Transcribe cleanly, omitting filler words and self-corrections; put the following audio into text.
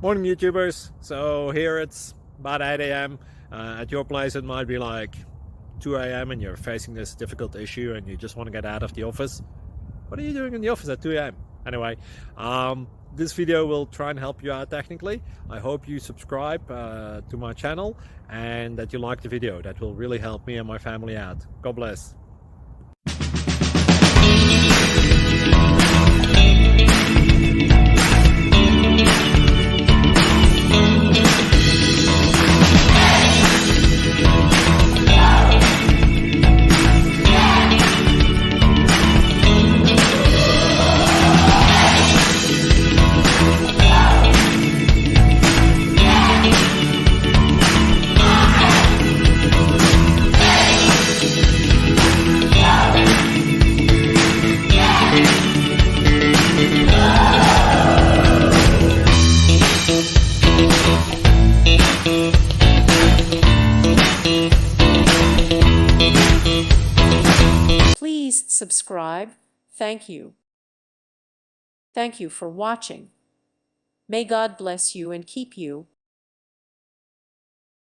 Morning YouTubers. So here it's about 8 a.m. At your place it might be like 2 a.m. and you're facing this difficult issue and you just want to get out of the office. What are you doing in the office at 2 a.m.? Anyway, this video will try and help you out technically. I hope you subscribe to my channel and that you like the video. That will really help me and my family out. God bless. Please subscribe. Thank you. Thank you for watching. May God bless you and keep you.